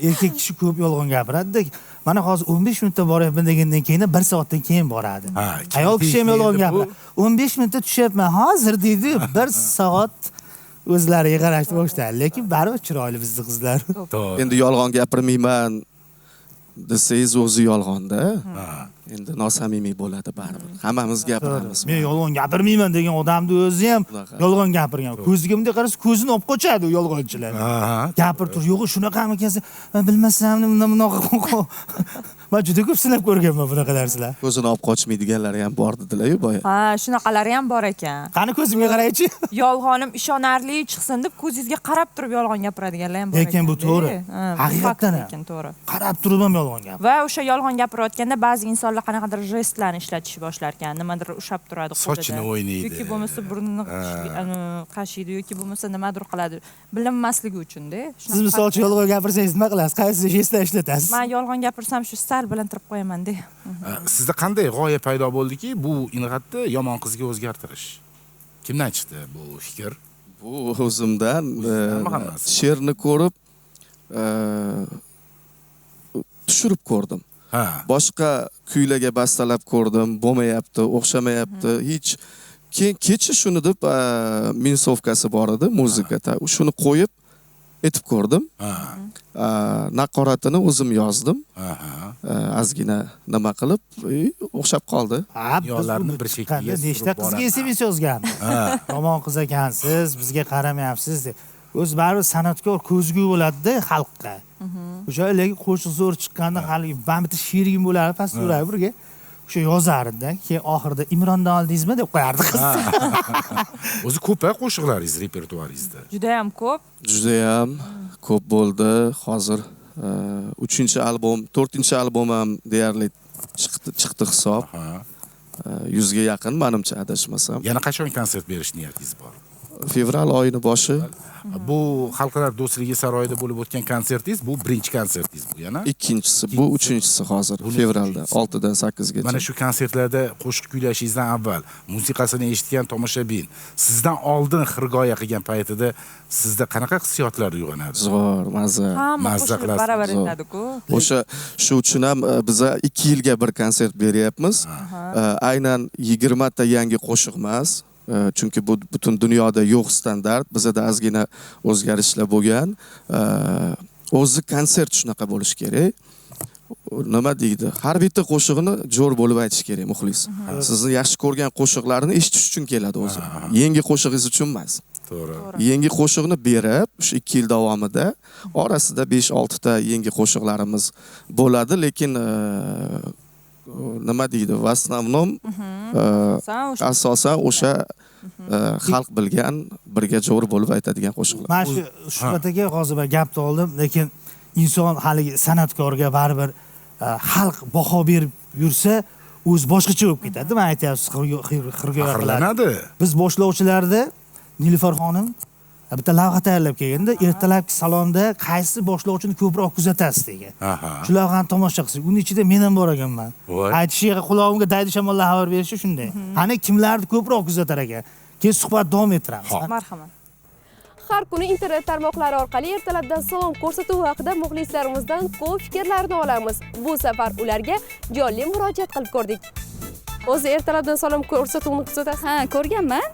erkak kishi ko'p yolg'on gapiradi. Mana hozir 15 minutda boryapman degandan keyin 1 soatdan keyin boradi. Ayol kishi ham yolg'on gapiradi. 15 minutda tushyapman hozir deydi, 1 soat o'zlariga qarashni boshlaydi. Lekin baribir chiroyli bizning qizlar. Endi yolg'on gapirmayman desangiz o'zi yolg'onda. Endi nosamimiy bo'ladi baribir. Hammamiz gapiramiz. Men yolg'on gapirmayman degan odamni o'zi ham yolg'on gapirgan. Ko'ziga bunday qarasa ko'zini olib qochadi u yolg'onchilar. Gapirib tur, yo'q shunaqami ekansa, men bilmasam bunaqa. Men juda ko'p sinab ko'rganman bunaqa narsalar. Ko'zini olib qochmaydiganlari ham bor dedilar-ku boya. Ha, shunaqalari ham bor ekan. Qani ko'zimga qaraychi. Yolg'onim ishonarli chiqsin deb ko'zingizga qarab turib yolg'on gapiradiganlar ham bor ekan. Lekin bu to'g'ri. Haqiqatan lekin to'g'ri. Qarab turib ham yolg'on gapiradi. Va o'sha yolg'on gapirayotganda ba'zi insonlar qanaqadir jestlarni ishlatishni boshlar ekan, nimadir ushab turadi qo'lida. Sochini o'ynaydi. Yoki bo'lmasa burnini qashiydi yoki bo'lmasa nimadir qiladi. Bilinmasligi uchun-da. Siz misolchi yolg'on gapirsangiz nima qilasiz? Qaysi jestlar ishlatasiz? Men yolg'on gapirsam shu sal bilintirib qo'yaman-da. Sizda qanday g'oya paydo bo'ldiki, bu inqatni yomon qizga o'zgartirish? Kimdan chiqdi bu fikr? Bu o'zimdan she'rni ko'rib tushirib ko'rdim. Boshqa kuylarga bastalab ko'rdim, bo'lmayapti, o'xshamayapti, hech. Keyin kecha shuni deb minsovkasi bor edi, muzikada. Shuni qo'yib etib ko'rdim. Naqoratini o'zim yozdim. Ozgina nima qilib, o'xshab qoldi. Yo'llarni bir shekilga nechta qizga SMS yozgan. Yomon qiz ekansiz, bizga qaramayapsiz deb. O'z baribir san'atkor ko'zgu bo'ladi-da xalqqa. O'sha lekin qo'shiq zo'r chiqqanda hali bitta she'rigim bo'lardi, past yuradi birga. O'sha yozardi-da, keyin oxirida Imrondan oldingizmi deb qo'yardi qiz. O'zi ko'p-a qo'shiqlaringiz repertuaringizda? Juda ham ko'p. Juda ham ko'p bo'ldi. Hozir 3-albom, 4-albom ham deyarli chiqdi hisob. 100 ga yaqin menimcha adashmasam. Yana qachon konsert berish niyatingiz bor? Fevral oyining boshi. Bu Xalqlar do'stligi saroyida bo'lib o'tgan konsertingiz, bu birinchi konsertingiz bu yana? Ikkinchisi, bu uchinchisi hozir fevralda 6 dan 8 gacha. Mana shu konsertlarda qo'shiq kuylashingizdan avval musiqasini eshitgan tomoshabin sizdan oldin xirgoya qilgan paytida sizda qanaqa hissiyotlar uyg'onadi? Zo'r, mazza. Mazza qilasiz. Baravar etadi-ku. O'sha shu uchun ham biz 2 yilga bir konsert beryapmiz. Aynan 20 ta yangi qo'shiq emas. Chunki bu butun dunyoda yo'q standart, bizda ozgina o'zgarishlar bo'lgan. O'zi konsert shunaqa bo'lish kerak. Nima deydi? Har bitta qo'shig'ini jo'r bo'lib aytish kerak muxlis. Sizni yaxshi ko'rgan qo'shiqlarni eshitish uchun keladi o'zi. Yangi qo'shig'ingiz uchun emas. To'g'ri. Yangi qo'shiqni berib, shu 2 yil davomida orasida 5-6 ta yangi qo'shiqlarimiz bo'ladi, lekin nima deydi? В основном asosan o'sha xalq bilgan, birga jo'r bo'lib aytadigan qo'shiqlar. Men shu suhbatiga hozir gapni oldim, lekin inson haligi san'atkorga baribir xalq baho berib yursa, o'z boshqacha bo'lib ketadi. Men aytyapsiz, xirgoya qiladi. Biz boshlovchilarda Nilufar xonim bitta lavha tayyorlab kelganda, ertalabki salonda qaysi boshlovchini ko'proq kuzatasiz degan. Shu lavhani tomosha qilsak, uning ichida men ham bor ekanman. Aytishiga qulog'imga daydi shamollar xabar berishi shunday. Qani kimlarni ko'proq kuzatar ekan? Keyin suhbat davom ettiramiz. Marhamat. Har kuni internet tarmoqlari orqali ertalabdan salom ko'rsatuvi haqida muxlislarimizdan ko'p fikrlarni olamiz. Bu safar ularga jonli murojaat qilib ko'rdik. O'zi ertalabdan salom ko'rsatuvini kuzatasiz? Ha, ko'rganman.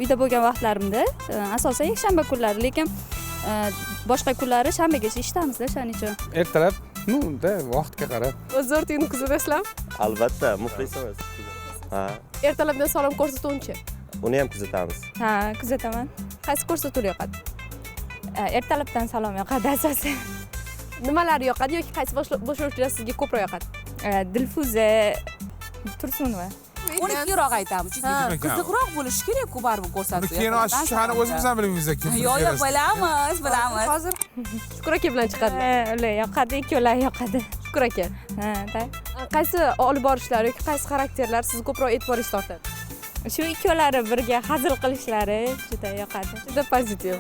Uyda bo'lgan vaqtlarimda, asosan yakshanba kunlari, lekin boshqa kunlari shanbagacha ishlamizda, shuning uchun. Ertalab, vaqtga qarab. O'z o'rtingni kuzatasizlarmi? Albatta, muxlisimiz. Ha. Ertalabdan salom ko'rsatuvini-chi? Uni ham kuzatamiz. Ha, kuzataman. Qaysi ko'rsatuv yoqadi? Ertalabdan salom yoqadi asosan. Nimalar yoqadi yoki qaysi boshlovchilar sizga ko'proq yoqadi? Dilfuza Tursunova. Uni keyinroq aytamiz. Chunki qiziqroq bo'lishi kerak-ku baribir ko'rsatuv. Keyin shuni o'zimiz ham bilamiz ekan. Yo'q, bilamiz. Hozir Shukur aka bilan chiqadi. Ular yoqadi, ikkovlar yoqadi. Shukur aka. Qaysi olib borishlar yoki qaysi xarakterlar sizni ko'proq e'tiboringizni tortadi? Shu ikkovlari birga hazil qilishlari juda yoqadi. Juda pozitiv.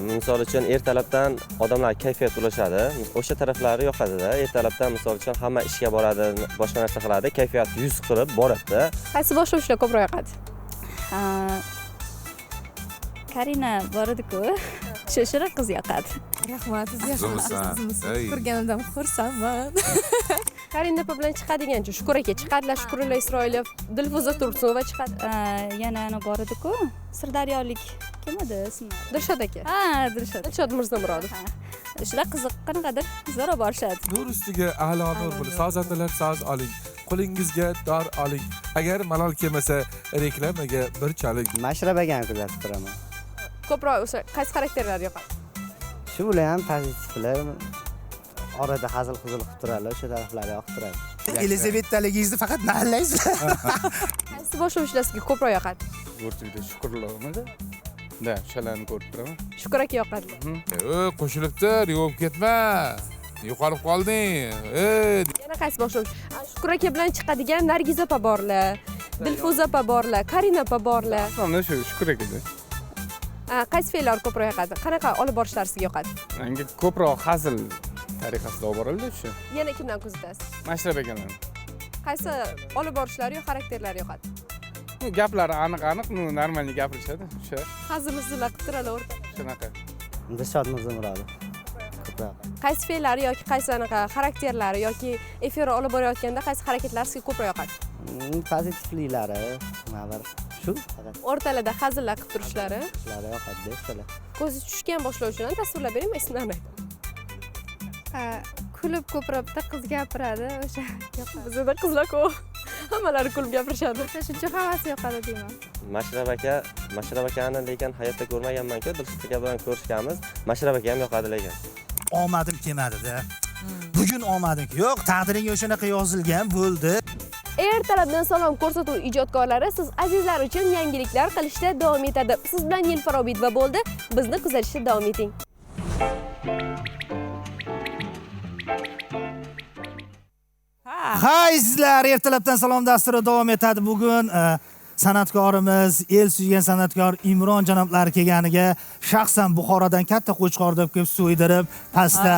Misol uchun ertalabdan odamlar kayfiyat ulashadi. O'sha taraflari yoqadi-da. Ertalabdan misol uchun hamma ishga boradi, boshqa narsa qiladi, kayfiyat 100 qilib boradi-da. Qaysi boshlovchilar ko'proq yoqadi? Karina bor edi-ku. Shoshira qiz yoqadi. Rahmat, siz Zo'rsan. Ey. ko'rganimdan xursandman. Karina opa bilan chiqadigancha Shukur aka chiqadilar, Shukurilla Isroilov, Dilfuza Tursunova chiqadi. Yana ana bor edi-ku, Sirdaryolik kim edi ismlari? Dilshod aka. Ha, Dilshod. Dilshod Mirzamurodov. Shular qiziq qanaqadir zo'ra borishadi. Nur ustiga a'lo nur bo'lib, so'z atalar so'z oling. Qo'lingizga dor oling. Agar malol kelmasa, reklamaga bir chaling. Mashrabagan kuzatib turaman. Ko'proq o'sha qaysi xarakterlar yoqadi? Shu bilan ham pozitivlar orada hazil-huzul qilib turadilar, o'sha taraflari yoqib turadi. Elizabetaligingizni faqat mahallaysizlar. Qaysi boshlovchilar sizga ko'proq yoqadi? O'rtada Shukurlovmidi? Da, shalarni ko'rib turaman. Shukur aka yoqadi. Qo'shilibdi, yuvib ketma. Yo'qolib qolding. Yana qaysi boshlovchi? Shukur aka bilan chiqadigan Nargiz opa borlar, Dilfuza opa borlar, Karina opa borlar. Mana shu Shukur akaga. Qaysi fe'llar ko'proq yoqadi? Qanaqa olib borishlar sizga yoqadi? Menga ko'proq hazil tariqasida olib borildi shu. Yana kimdan kuzatasiz? Mashrabaganlar. Qaysi olib borishlari yo xarakterlari yoqadi? Gaplari aniq-aniq, normalniy gapirishadi. O'sha Hazil-huzullar qilib turadilar o'rtada. shunaqa. Dilshod Mirzamurodov. Ko'proq. Qaysi fe'llari yoki qaysi anaqa xarakterlari yoki efirni olib borayotganda qaysi harakatlar sizga ko'proq yoqadi? Pozitivliklari, nima bir shu faqat O'rtalarda hazillar qilib turishlari. shular yoqadi shular. Ko'zi tushgan boshlovchilarni tasvirlab bering, ismlarini ayting. Kulib ko'proqda qiz gapiradi, o'sha yoqadi. Bizda qizlar ko'p. Hammalari kulib gapirishadi. Shuncha havasi yoqadi deyman. Mashrab akani lekin hayotda ko'rmaganman-ku, Dilshod aka bilan ko'rishganmiz. Mashrab aka ham yoqadi lekin. Omadim kelmadi-da. Bugun omadim yo'q, taqdiringga o'shanaqa yozilgan bo'ldi. Ertalabdan salom ko'rsatuv ijodkorlari siz azizlar uchun yangiliklar qilishda davom etadi. Siz bilan Nilufar Obidova bo'ldi. Bizni kuzatishda davom eting. Hay sizlar, ertalabdan salom dasturi davom etadi. Bugun san'atkorimiz, el suygan san'atkor Imron janoblari kelganiga shaxsan Buxorodan katta qo'chqor deb kelib so'ydirib, pastda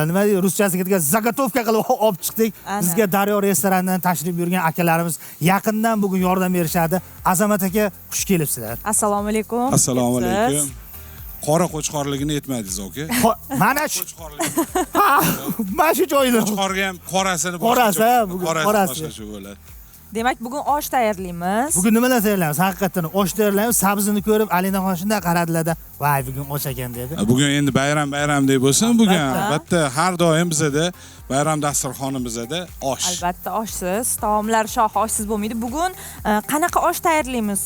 nima deydi, ruschasiga degan zagotovka qilib olib chiqdik. Bizga Daryo restoranidan tashrif buyurgan akalarimiz yaqindan bugun yordam berishadi. Azamat aka, xush kelibsizlar. Assalomu alaykum. Assalomu alaykum. Qora qo'chqorligini aytmadingiz, aka. Mana shu. Mana shu joyda. Qo'chqorga ham qorasini Qorasi, bugun qorasi. Boshqa bo'ladi. Demak, bugun osh tayyorlaymiz. Bugun nimalar tayyorlaymiz? Haqiqatan osh tayyorlaymiz. Sabzini ko'rib, Alinaxon shunday qaradilar-da, "Voy, bugun osh ekan" dedi. Bugun endi bayram deb bo'lsin, bugun albatta har doim bizada bayram dasturxonimizda osh. Albatta oshsiz, taomlar shoh oshsiz bo'lmaydi. Bugun qanaqa osh tayyorlaymiz?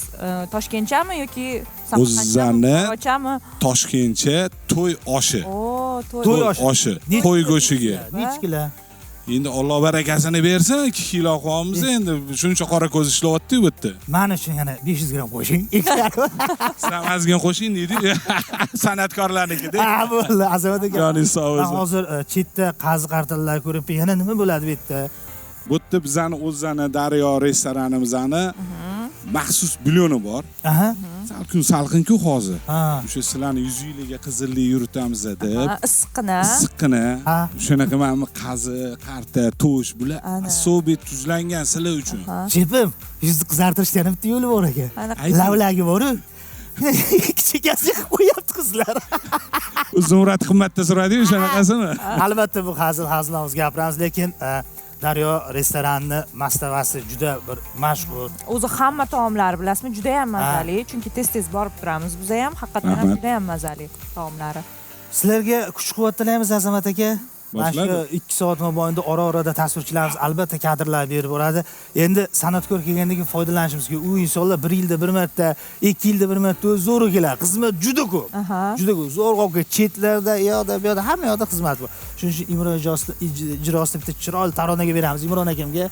Toshkentchami yoki Samarqandchami? Toshkentcha to'y oshi. To'y oshi. Qo'y go'shtiga. Nech kilo? Endi Alloh barakasini bersin, 2 kilo qo'yamiz endi. Shuncha qora ko'z ishlayapti-ku bu yerda. Mana shu yana 500 gram qo'shing. Sizlarga qo'shing deydi. San'atkorlarnikida. Ha, bo'ldi, Azamat aka. Joningiz sog' bo'lsin. Hozir chetda qazi-qartallar ko'rib, yana nima bo'ladi bu yerda? Bu yerda bizani o'zani Daryo restoranimizni maxsus bulyoni bor. Salqin-ku hozir. O'sha sizlarni yuzingizga qizillik yuritamiz deb. Issiqqina. Shunaqa mana qazi, qarta, to'sh bular asobiy tuzlangan sizlar uchun. Chepim, yuzni qizartirishda yana bitta yo'li bor ekan. Lavlagi bor-ku. Kichikasi qo'yapti qizlar. Zumrat qimmatda so'radi shunaqasimi? Albatta bu hazil-hazilamiz gapiramiz, lekin Daryo restorani mastavasi juda bir mashhur. O'zi hamma taomlari bilasizmi, juda ham mazali, chunki tez-tez borib turamiz. Bizda ham haqiqatan ham juda ham mazali taomlari. Sizlarga kuch-quvvat tilaymiz Azamat aka. Mana shu 2 soat mobaynida ora-orada tasvirchilarimiz albatta kadrlar berib boradi. Endi san'atkor kelgandan keyin foydalanishimiz kerak. U insonlar 1 yilda 1 marta, 2 yilda 1 marta zo'r keladi. Xizmat juda ko'p. Juda ko'p. Zo'r chetlarda, yo'da, bu yoqda hamma yoqda xizmat bor. Shuning uchun Imron ijrosida bitta chiroyli taronaga beramiz Imron akamga.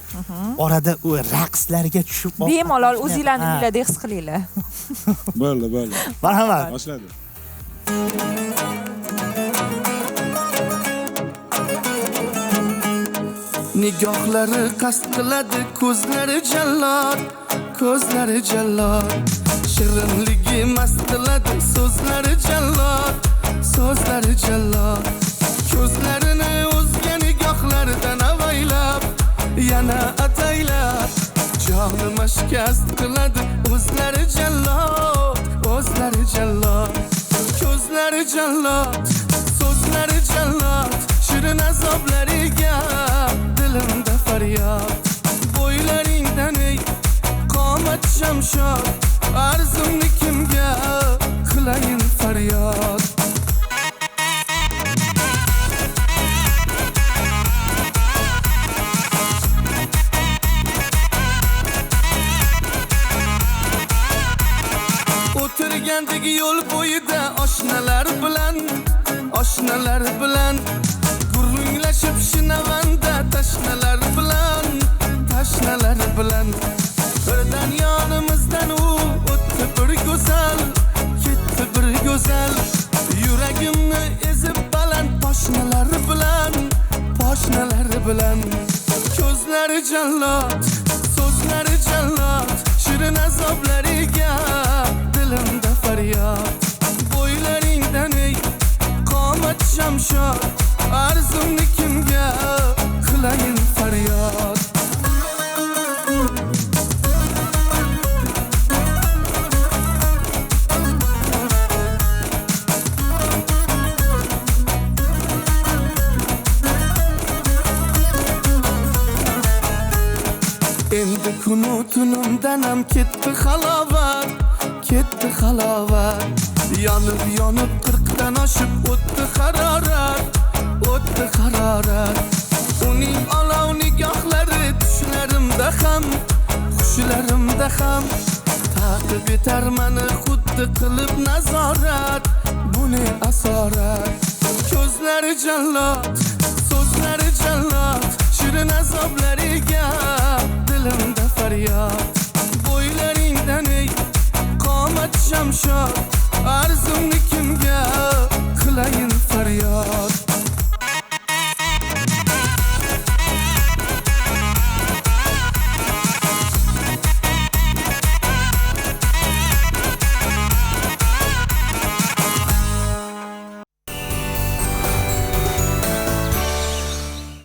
Orada u raqslarga tushib bemalol o'zingizlarning uylarda his qilinglar. Bo'ldi. Marhamat. Boshladi. Nigohlari qasd qiladi, ko'zlari jallod, ko'zlari jallod. Shirinligi mast qiladi, so'zlari jallod, so'zlari jallod. Ko'zlarini o'zga nigohlaridan avaylab, yana ataylab, jonni mashkast qiladi, o'zlari jallod, o'zlari jallod. Ko'zlari jallod, shirin azoblariga dilimda faryod bo'ylaringdan ey qomat shamshod arzumni kimga qilayin faryod o'tirgandagi yo'l bo'yida oshnalar bilan gurunglashib shinavanda tashnalar bilan birdan yonimizdan u o'tdi bir go'zal ketdi bir go'zal yuragimni ezib baland poshnalar bilan ko'zlari jallod so'zlari jallod shirin azoblariga dilimda faryod bo'ylaringdan ey qomat shamshod arzumni kimga qilayin faryod endi kunu tunimdan ham ketdi halovat yonib qirqdan oshib o'tdi harorat uning olov nigohlari tushlarimda ham xushlarimda ham taqib etar mani xuddi qilib nazorat bu ne asorat ko'zlari jallod so'zlari jallod shirin azoblariga dilimda faryod bo'ylaringdan ey qomat shamshod arzumni